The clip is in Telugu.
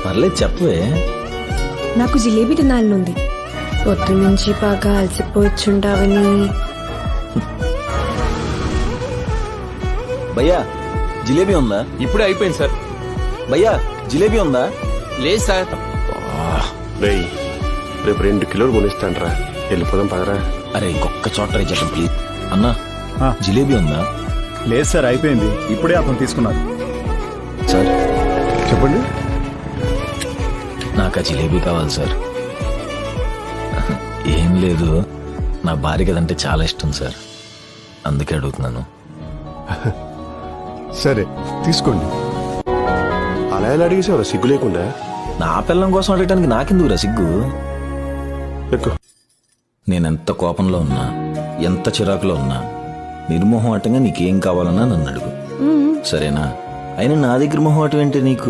పర్లేదు చెప్పవే. నాకు జిలేబీ తినాలనుంది. పొద్దు నుంచి బాగా అలసిపోవచ్చుంటావని. భయ్యా జిలేబీ ఉందా? ఇప్పుడే అయిపోయింది సార్. భయ్యా జిలేబీ ఉందా? లేదు సార్. రేయ్ రేపు 2 కిలోలు కొనిస్తాంట్రా, వెళ్ళిపోదాం పదరా. అరే ఇంకొక చోట ట్రై చేద్దాం ప్లీజ్. అన్నా జిలేబీ ఉందా? లేదు సార్, అయిపోయింది. ఇప్పుడే అతను తీసుకున్నారు. సార్ చెప్పండి. నాకు ఆ జిలేబీ కావాలి సార్. ఏం లేదు, నా భార్యకి అదంటే చాలా ఇష్టం సార్, అందుకే అడుగుతున్నాను. సరే తీసుకోండి. అలా ఎలా అడిగేసేవరా సిగ్గు లేకుండా? నా పిల్లం కోసం అడగటానికి నాకెందుకురా సిగ్గు? ఎక్కు. నేనెంత కోపంలో ఉన్నా, ఎంత చిరాకులో ఉన్నా, నిర్మోహమాటంగా నీకేం కావాలన్నా నన్ను అడుగు, సరేనా? అయినా నా దగ్గర మొహమాటం ఏంటి నీకు?